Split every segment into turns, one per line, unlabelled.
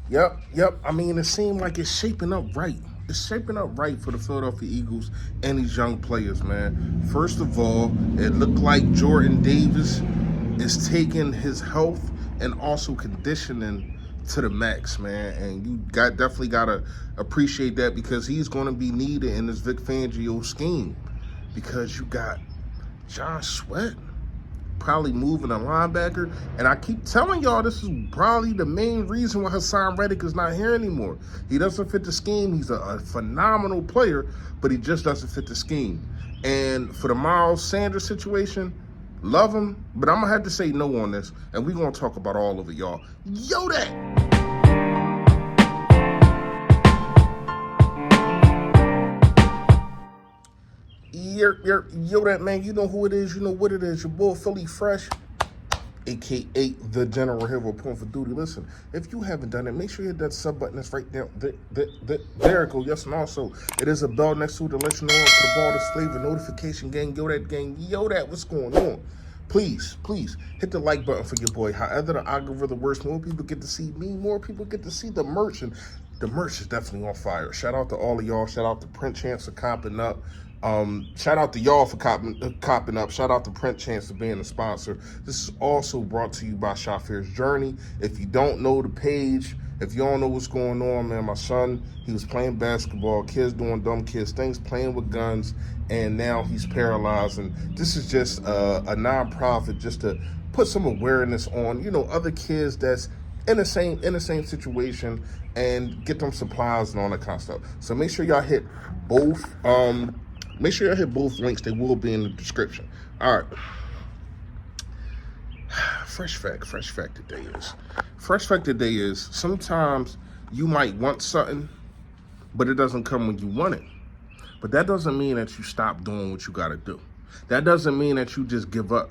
Yep. I mean, it seemed like it's shaping up right. It's shaping up right for the Philadelphia Eagles and these young players, man. First of all, it looked like Jordan Davis is taking his health and also conditioning to the max, man. And you definitely gotta appreciate that because he's gonna be needed in this Vic Fangio scheme. Because you got Josh Sweat probably moving a linebacker. And I keep telling y'all this is probably the main reason why Hassan Reddick is not here anymore. He doesn't fit the scheme. He's a phenomenal player, but he just doesn't fit the scheme. And for the Miles Sanders situation, love him, but I'm going to have to say no on this. And we're going to talk about all of it, y'all. Yo, that! Yo, that man, you know who it is, you know what it is. Your boy Philly Fresh, aka the General here reporting for duty. Listen, if you haven't done it, make sure you hit that sub button that's right down there it goes. Yes, and also it is a bell next to it to let you know to the ball, the slave, the notification gang. Yo, that gang, yo, that what's going on? Please hit the like button for your boy. However, the algorithm works, more people get to see me, more people get to see the merch, and the merch is definitely on fire. Shout out to all of y'all. Shout out to Print Chance for copping up. Shout out to y'all for copping up. Shout out to Print Chance for being a sponsor. This is also brought to you by Shafirs Journey. If you don't know the page, if you don't know what's going on, man, my son, he was playing basketball, kids doing dumb kids things, playing with guns, and now he's paralyzed. And this is just a nonprofit just to put some awareness on, you know, other kids that's in the same situation and get them supplies and all that kind of stuff. So make sure y'all hit both. Make sure you hit both links. They will be in the description. All right. Fresh fact today is sometimes you might want something, but it doesn't come when you want it. But that doesn't mean that you stop doing what you got to do. That doesn't mean that you just give up.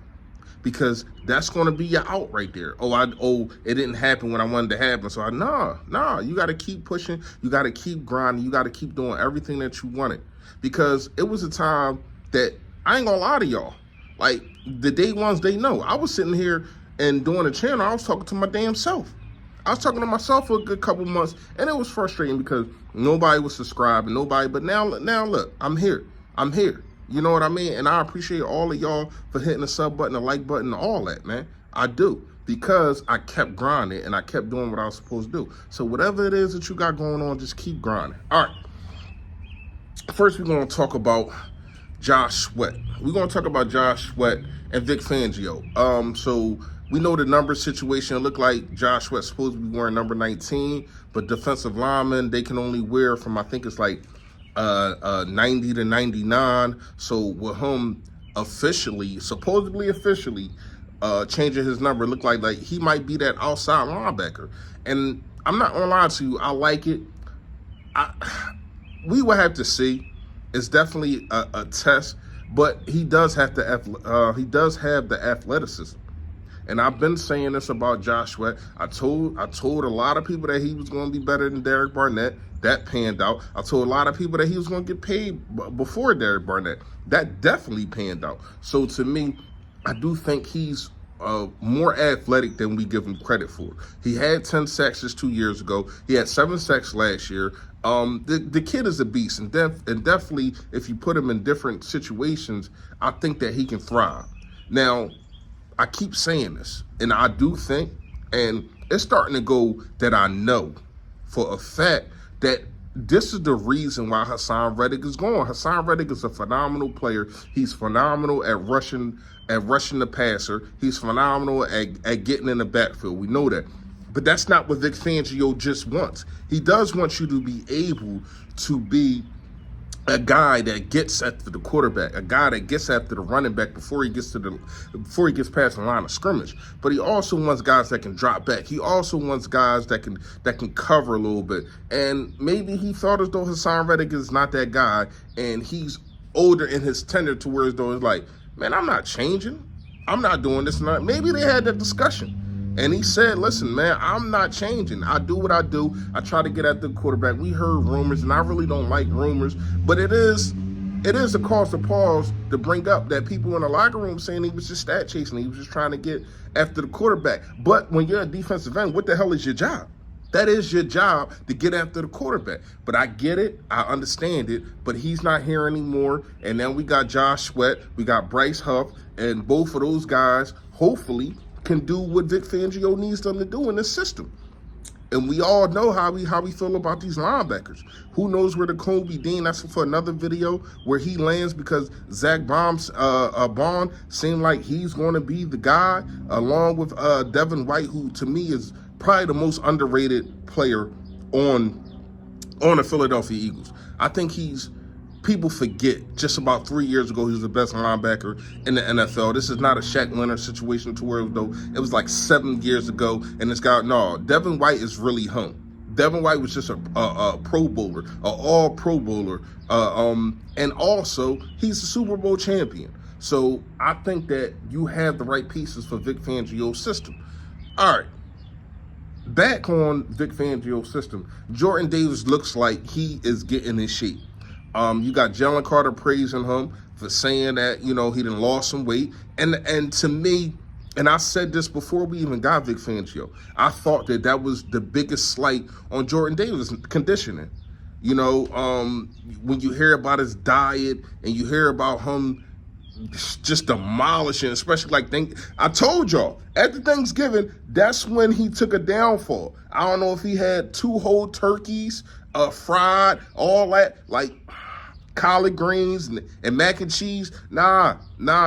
Because that's going to be your out right there. It didn't happen when I wanted to happen. So nah, you got to keep pushing. You got to keep grinding. You got to keep doing everything that you wanted. Because it was a time that, I ain't going to lie to y'all, like the day ones, they know. I was sitting here and doing a channel. I was talking to my damn self. I was talking to myself for a good couple months, and it was frustrating because nobody was subscribing, but now look, I'm here. You know what I mean? And I appreciate all of y'all for hitting the sub button, the like button, all that, man. I do. Because I kept grinding and I kept doing what I was supposed to do. So whatever it is that you got going on, just keep grinding. All right. First, we're going to talk about Josh Sweat. We're going to talk about Josh Sweat and Vic Fangio. So we know the number situation. It looked like Josh Sweat's supposed to be wearing number 19, but defensive linemen, they can only wear from, I think it's like 90 to 99. So with him supposedly officially changing his number, it looked like he might be that outside linebacker. And I'm not gonna lie to you, I like it. We will have to see. It's definitely a test, but he does have the athleticism. And I've been saying this about Joshua. I told a lot of people that he was going to be better than Derek Barnett. That panned out. I told a lot of people that he was going to get paid before Derek Barnett. That definitely panned out. So to me, I do think he's more athletic than we give him credit for. He had 10 sacks just 2 years ago. He had 7 sacks last year. The kid is a beast, and definitely if you put him in different situations, I think that he can thrive. Now, I keep saying this, and I do think, and it's starting to go that I know for a fact that this is the reason why Hassan Reddick is gone. Hassan Reddick is a phenomenal player. He's phenomenal at rushing the passer. He's phenomenal at getting in the backfield. We know that. But that's not what Vic Fangio just wants. He does want you to be able to be a guy that gets after the quarterback, a guy that gets after the running back before he gets past the line of scrimmage. But he also wants guys that can drop back. He also wants guys that can cover a little bit. And maybe he thought as though Hassan Reddick is not that guy, and he's older in his tenure to where as though it's like, man, I'm not changing. I'm not doing this and that. Maybe they had that discussion. And he said, listen, man, I'm not changing. I do what I do. I try to get at the quarterback. We heard rumors, and I really don't like rumors. But it is a cause for pause to bring up that people in the locker room saying he was just stat chasing. He was just trying to get after the quarterback. But when you're a defensive end, what the hell is your job? That is your job, to get after the quarterback. But I get it. I understand it. But he's not here anymore. And then we got Josh Sweat. We got Bryce Huff. And both of those guys, hopefully, can do what Vic Fangio needs them to do in this system. And we all know how we feel about these linebackers. Who knows where the Kobe Dean, that's for another video, where he lands, because Zach Bond seemed like he's going to be the guy, along with Devin White, who to me is probably the most underrated player on the Philadelphia Eagles. I think people forget just about 3 years ago he was the best linebacker in the NFL. This is not a Shaq Leonard situation to where it was like 7 years ago, and this guy, no, Devin White is really him. Devin White was just a Pro Bowler, an all Pro Bowler, and also he's a Super Bowl champion. So I think that you have the right pieces for Vic Fangio's system. All right. Back on Vic Fangio's system, Jordan Davis looks like he is getting in shape. You got Jalen Carter praising him for saying that, he done lost some weight. And to me, and I said this before we even got Vic Fangio, I thought that was the biggest slight on Jordan Davis' conditioning. When you hear about his diet and you hear about him just demolishing, especially I told y'all, after Thanksgiving, that's when he took a downfall. I don't know if he had 2 whole turkeys, fried, all that, like collard greens and mac and cheese. Nah,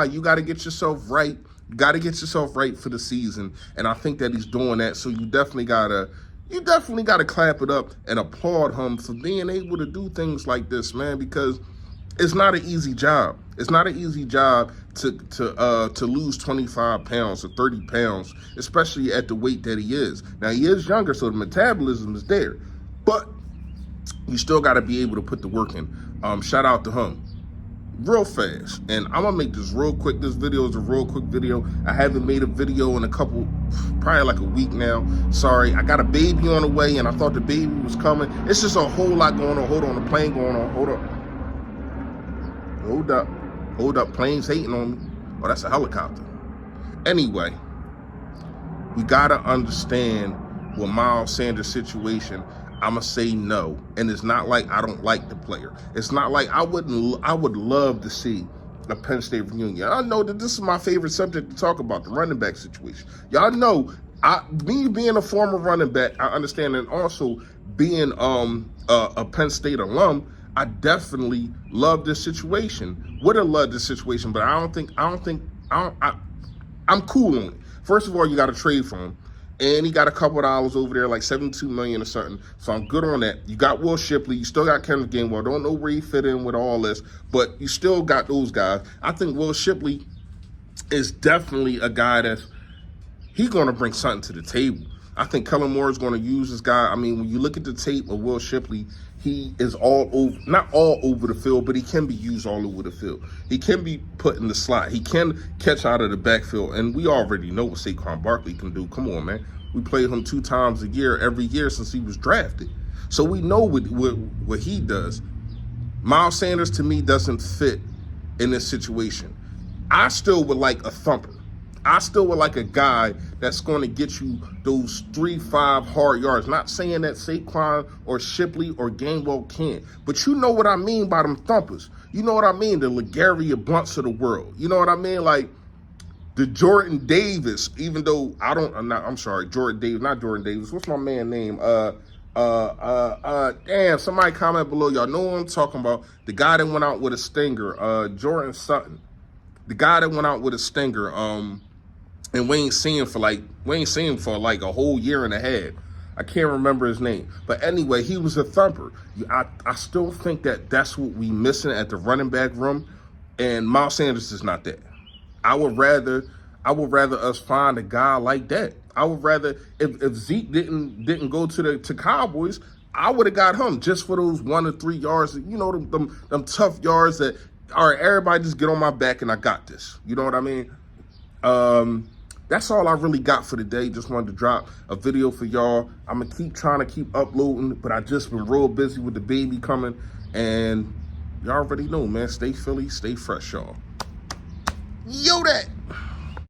you got to get yourself right. You got to get yourself right for the season. And I think that he's doing that. So you definitely got to clap it up and applaud him for being able to do things like this, man, because it's not an easy job. It's not an easy job to lose 25 pounds or 30 pounds, especially at the weight that he is. Now, he is younger, so the metabolism is there. But you still got to be able to put the work in. Shout out to him. Real fast. And I'm going to make this real quick. This video is a real quick video. I haven't made a video in probably like a week now. Sorry. I got a baby on the way, and I thought the baby was coming. It's just a whole lot going on. Hold on. The plane going on. Hold up. Plane's hating on me. Oh, that's a helicopter. Anyway, we got to understand with Miles Sanders' situation. I'm going to say no. And it's not like I don't like the player. It's not like I would love to see a Penn State reunion. I know that this is my favorite subject to talk about, the running back situation. Y'all know, me being a former running back, I understand, and also being a Penn State alum, I definitely love this situation. Would have loved this situation, but I'm cool on it. First of all, you got to trade for him. And he got a couple of dollars over there, like $72 million or something. So I'm good on that. You got Will Shipley. You still got Kenneth Gainwell. Don't know where he fit in with all this, but you still got those guys. I think Will Shipley is definitely a guy he's going to bring something to the table. I think Kellen Moore is going to use this guy. I mean, when you look at the tape of Will Shipley, he is not all over the field, but he can be used all over the field. He can be put in the slot. He can catch out of the backfield. And we already know what Saquon Barkley can do. Come on, man. We played him 2 times a year, every year since he was drafted. So we know what he does. Miles Sanders, to me, doesn't fit in this situation. I still would like a thumper. I still would like a guy that's going to get you those 3-5 hard yards. Not saying that Saquon or Shipley or Gainwell can't, but you know what I mean by them thumpers. You know what I mean? The LeGarrette Blunts of the world. You know what I mean? Like the Jordan Davis, even though Jordan Davis, not Jordan Davis. What's my man name? Damn, somebody comment below. Y'all know what I'm talking about. The guy that went out with a stinger, Jordan Sutton. The guy that went out with a stinger, and we ain't seen him for like a whole year and a half. I can't remember his name. But anyway, he was a thumper. I still think that's what we missing at the running back room. And Miles Sanders is not that. I would rather us find a guy like that. I would rather, if Zeke didn't go to Cowboys, I would have got him just for those 1 or 3 yards. You know, them tough yards that, all right, everybody just get on my back and I got this. You know what I mean? That's all I really got for today. Just wanted to drop a video for y'all. I'm going to trying to keep uploading, but I just been real busy with the baby coming. And y'all already know, man. Stay Philly, stay fresh, y'all. Yo, that.